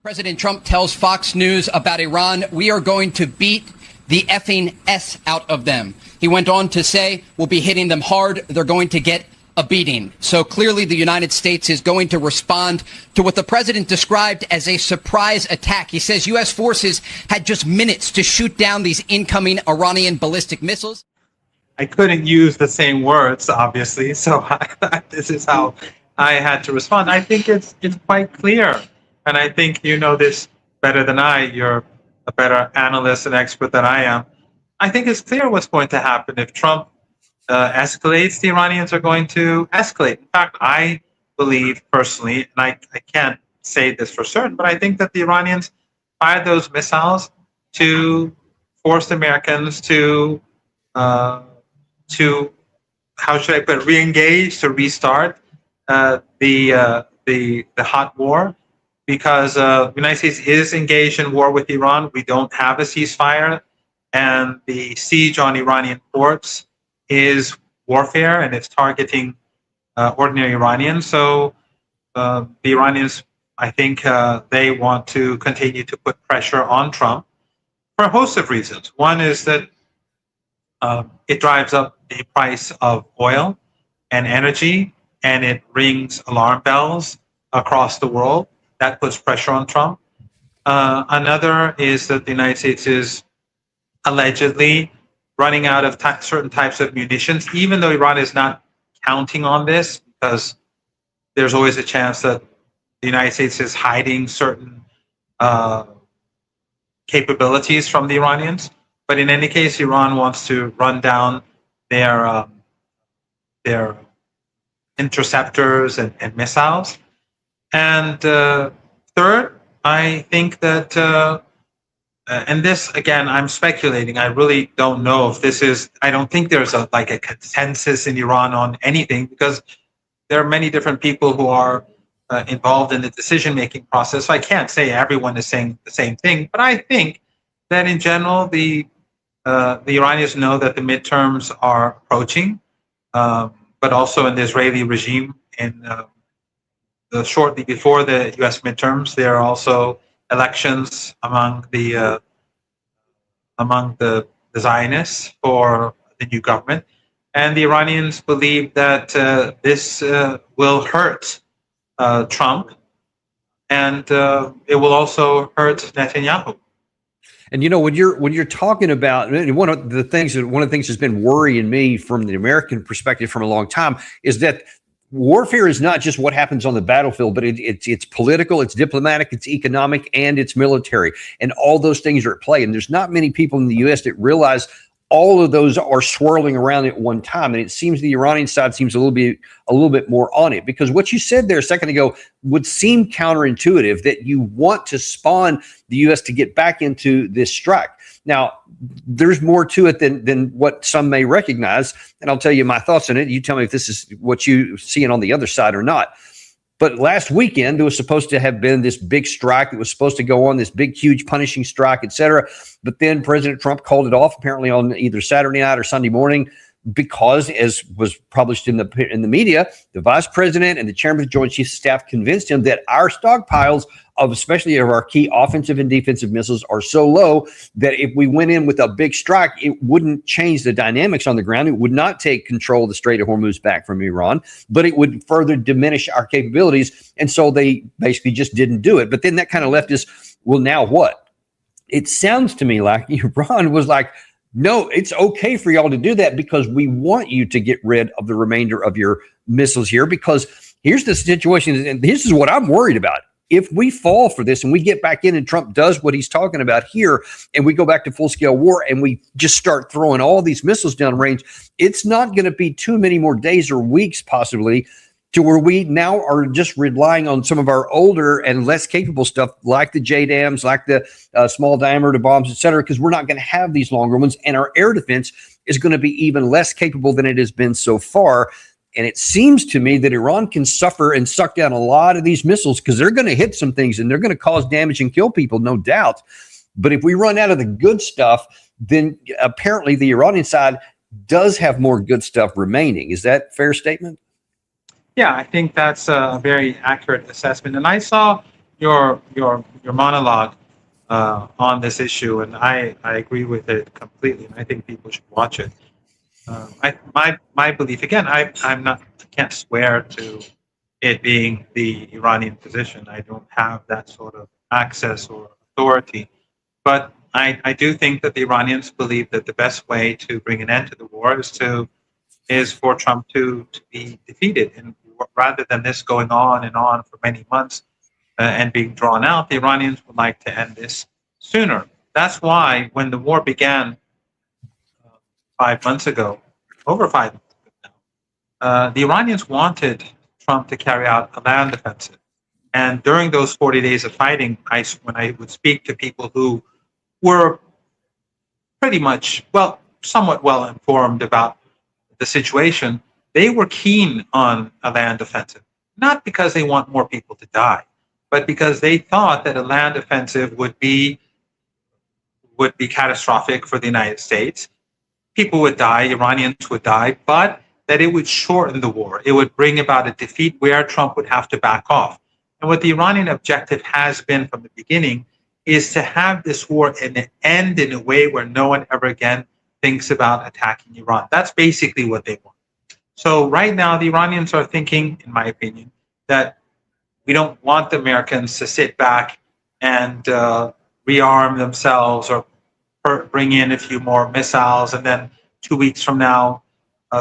President Trump tells Fox News about Iran, "We are going to beat the effing S out of them." He went on to say, "We'll be hitting them hard. They're going to get a beating." So clearly the United States is going to respond to what the president described as a surprise attack. He says U.S. forces had just minutes to shoot down these incoming Iranian ballistic missiles. I couldn't use the same words, obviously, so this is how I had to respond. I think it's quite clear, and I think you know this better than I. You're a better analyst and expert than I am. I think it's clear what's going to happen. If Trump escalates, the Iranians are going to escalate. In fact, I believe personally, and I can't say this for certain, but I think that the Iranians fired those missiles to force the Americans to how should I put it, re-engage, to restart the hot war, because the United States is engaged in war with Iran. We don't have a ceasefire, and the siege on Iranian ports is warfare, and it's targeting ordinary Iranians. So the Iranians, I think, they want to continue to put pressure on Trump for a host of reasons. One is that it drives up the price of oil and energy, and it rings alarm bells across the world. That puts pressure on Trump. Another is that the United States is allegedly running out of certain types of munitions, even though Iran is not counting on this, because there's always a chance that the United States is hiding certain capabilities from the Iranians. But in any case, Iran wants to run down their interceptors and missiles. And third, I think that, and this, again, I'm speculating. I really don't know if this is, I don't think there's a consensus in Iran on anything, because there are many different people who are involved in the decision-making process. So I can't say everyone is saying the same thing, but I think that in general, the Iranians know that the midterms are approaching, but also in the Israeli regime, shortly before the U.S. midterms, there are also elections among the Zionists for the new government, and the Iranians believe that this will hurt Trump, and it will also hurt Netanyahu. And you know, when you're talking about, one of the things that's been worrying me from the American perspective from a long time is that warfare is not just what happens on the battlefield, but it's political, it's diplomatic, it's economic, and it's military, and all those things are at play. And there's not many people in the U.S. that realize all of those are swirling around at one time. And it seems the Iranian side seems a little bit more on it, because what you said there a second ago would seem counterintuitive, that you want to spawn the U.S. to get back into this strike. Now, there's more to it than what some may recognize, and I'll tell you my thoughts on it. You tell me if this is what you see on the other side or not. But last weekend, there was supposed to have been this big strike that was supposed to go on, this big, huge punishing strike, et cetera. But then President Trump called it off, apparently on either Saturday night or Sunday morning, because, as was published in the media, the vice president and the chairman of the Joint Chiefs of Staff convinced him that our stockpiles of, especially of our key offensive and defensive missiles, are so low that if we went in with a big strike, it wouldn't change the dynamics on the ground. It would not take control of the Strait of Hormuz back from Iran, but it would further diminish our capabilities. And so they basically just didn't do it. But then that kind of left us, well, now what? It sounds to me like Iran was like, no, it's okay for y'all to do that, because we want you to get rid of the remainder of your missiles here, because here's the situation, and this is what I'm worried about. If we fall for this and we get back in and Trump does what he's talking about here, and we go back to full-scale war and we just start throwing all these missiles down range, it's not going to be too many more days or weeks possibly to where we now are just relying on some of our older and less capable stuff, like the JDAMs, like the small diameter bombs, et cetera, because we're not going to have these longer ones, and our air defense is going to be even less capable than it has been so far. And it seems to me that Iran can suffer and suck down a lot of these missiles, because they're going to hit some things and they're going to cause damage and kill people, no doubt. But if we run out of the good stuff, then apparently the Iranian side does have more good stuff remaining. Is that a fair statement? Yeah, I think that's a very accurate assessment. And I saw your monologue on this issue, and I agree with it completely. And I think people should watch it. My belief again, I'm not, I can't swear to it being the Iranian position. I don't have that sort of access or authority. But I do think that the Iranians believe that the best way to bring an end to the war is for Trump to be defeated. And rather than this going on and on for many months and being drawn out, the Iranians would like to end this sooner. That's why when the war began 5 months ago, over 5 months ago now, the Iranians wanted Trump to carry out a land offensive. And during those 40 days of fighting, when I would speak to people who were pretty much, well, somewhat well informed about the situation, they were keen on a land offensive, not because they want more people to die, but because they thought that a land offensive would be catastrophic for the United States. People would die, Iranians would die, but that it would shorten the war. It would bring about a defeat where Trump would have to back off. And what the Iranian objective has been from the beginning is to have this war end in a way where no one ever again thinks about attacking Iran. That's basically what they want. So right now, the Iranians are thinking, in my opinion, that we don't want the Americans to sit back and rearm themselves or bring in a few more missiles and then 2 weeks from now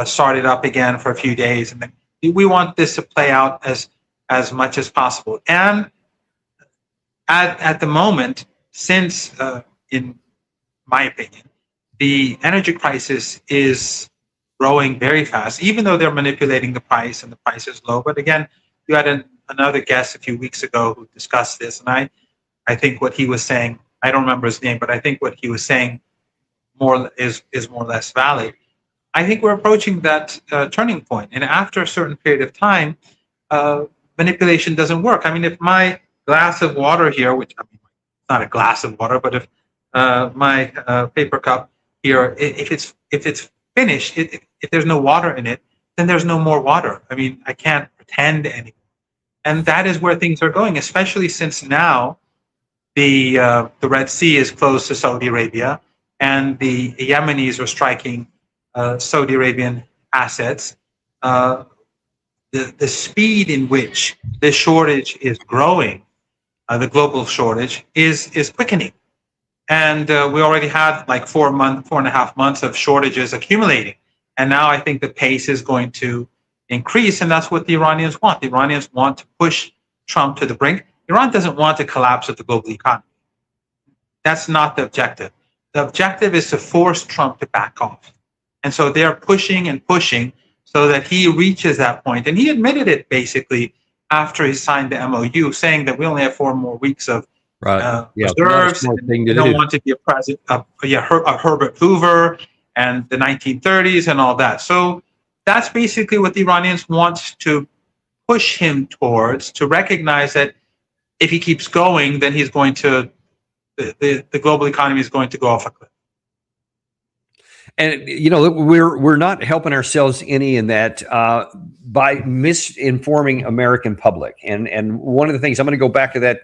start it up again for a few days. And then we want this to play out as much as possible. And at the moment, since, in my opinion, the energy crisis is growing very fast, even though they're manipulating the price and the price is low. But again, you had another guest a few weeks ago who discussed this, and I think what he was saying, I don't remember his name, but I think what he was saying is more or less valid. I think we're approaching that turning point, and after a certain period of time, manipulation doesn't work. I mean, if my glass of water here, which I mean, not a glass of water, but if my paper cup here, if it's finished, if there's no water in it, then there's no more water. I mean, I can't pretend anymore. And that is where things are going, especially since now the Red Sea is closed to Saudi Arabia, and the Yemenis are striking Saudi Arabian assets. The speed in which this shortage is growing, the global shortage, is quickening. And we already had like 4.5 months of shortages accumulating. And now I think the pace is going to increase, and that's what the Iranians want. The Iranians want to push Trump to the brink. Iran doesn't want a collapse of the global economy. That's not the objective. The objective is to force Trump to back off. And so they're pushing and pushing so that he reaches that point. And he admitted it basically after he signed the MOU, saying that we only have 4 more weeks of reserves. They don't want to be a president, a Herbert Hoover and the 1930s and all that. So that's basically what the Iranians want to push him towards, to recognize that if he keeps going, then he's going to, the global economy is going to go off a cliff. And you know, we're not helping ourselves any in that by misinforming American public. And one of the things, I'm going to go back to that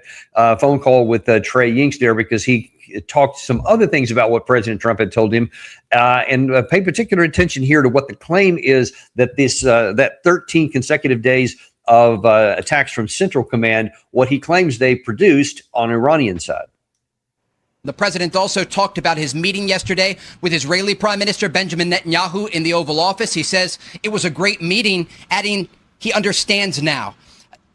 phone call with Trey Yinks there, because he talked some other things about what President Trump had told him, and pay particular attention here to what the claim is that this that 13 consecutive days of attacks from Central Command, what he claims they produced on Iranian side. The president also talked about his meeting yesterday with Israeli Prime Minister Benjamin Netanyahu in the Oval Office. He says it was a great meeting, adding he understands now.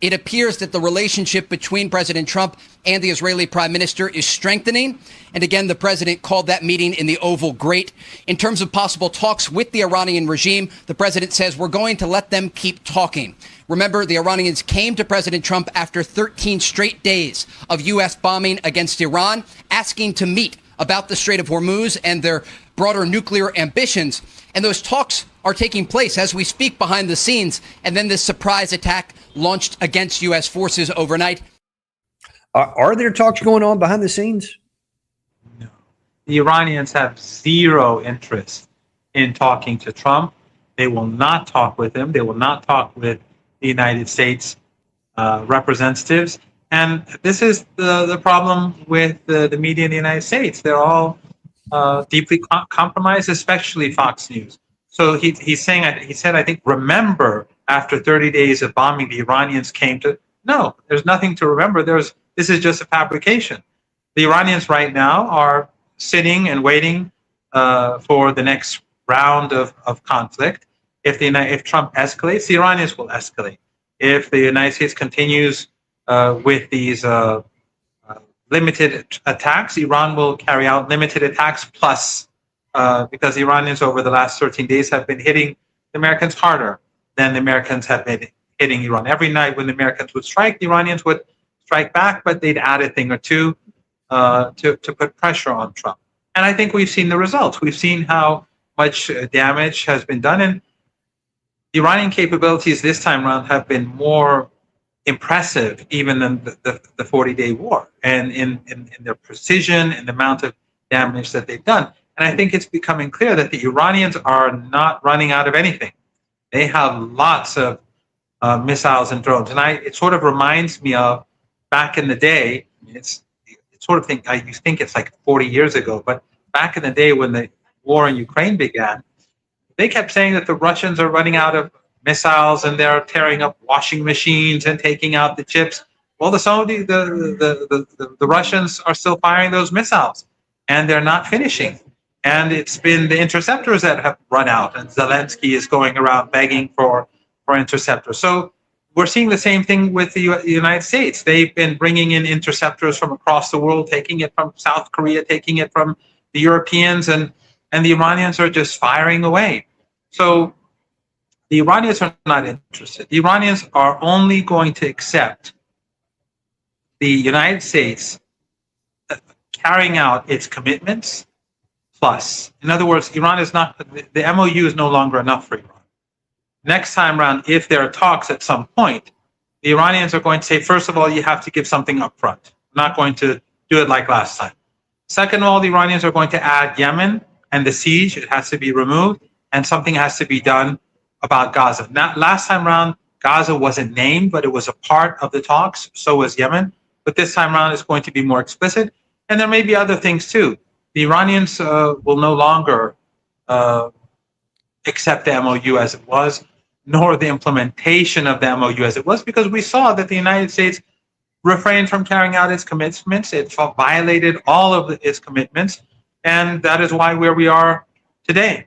It appears that the relationship between President Trump and the Israeli Prime Minister is strengthening. And again, the president called that meeting in the Oval great. In terms of possible talks with the Iranian regime, the president says we're going to let them keep talking. Remember, the Iranians came to President Trump after 13 straight days of U.S. bombing against Iran, asking to meet about the Strait of Hormuz and their broader nuclear ambitions. And those talks are taking place as we speak behind the scenes. And then this surprise attack launched against U.S. forces overnight. Are there talks going on behind the scenes? No. The Iranians have zero interest in talking to Trump. They will not talk with him. They will not talk with the United States representatives. And this is the problem with the media in the United States. They're all deeply compromised, especially Fox News. So he said, I think, remember, after 30 days of bombing, the Iranians came to, no, there's nothing to remember. This is just a fabrication. The Iranians right now are sitting and waiting for the next round of conflict. If Trump escalates, the Iranians will escalate. If the United States continues with these limited attacks, Iran will carry out limited attacks plus, because the Iranians over the last 13 days have been hitting the Americans harder than the Americans have been hitting Iran. Every night when the Americans would strike, the Iranians would strike back, but they'd add a thing or two to put pressure on Trump. And I think we've seen the results. We've seen how much damage has been done. And the Iranian capabilities this time around have been more impressive even than the 40-day war, and in their precision and the amount of damage that they've done. And I think it's becoming clear that the Iranians are not running out of anything. They have lots of missiles and drones. And it sort of reminds me of back in the day, it's sort of you think it's like 40 years ago, but back in the day when the war in Ukraine began, they kept saying that the Russians are running out of missiles and they're tearing up washing machines and taking out the chips. Well, the Russians are still firing those missiles, and they're not finishing. And it's been the interceptors that have run out, and Zelensky is going around begging for interceptors. So we're seeing the same thing with the United States. They've been bringing in interceptors from across the world, taking it from South Korea, taking it from the Europeans, and the Iranians are just firing away. So the Iranians are not interested. The Iranians are only going to accept the United States carrying out its commitments plus. In other words, Iran is not, the MOU is no longer enough for Iran. Next time around, if there are talks at some point, the Iranians are going to say, first of all, you have to give something up front. We're not going to do it like last time. Second of all, the Iranians are going to add Yemen and the siege. It has to be removed, and something has to be done about Gaza. Now, last time around, Gaza wasn't named, but it was a part of the talks. So was Yemen. But this time around, it's going to be more explicit. And there may be other things too. The Iranians will no longer accept the MOU as it was, nor the implementation of the MOU as it was, because we saw that the United States refrained from carrying out its commitments. It violated all of its commitments. And that is why where we are today.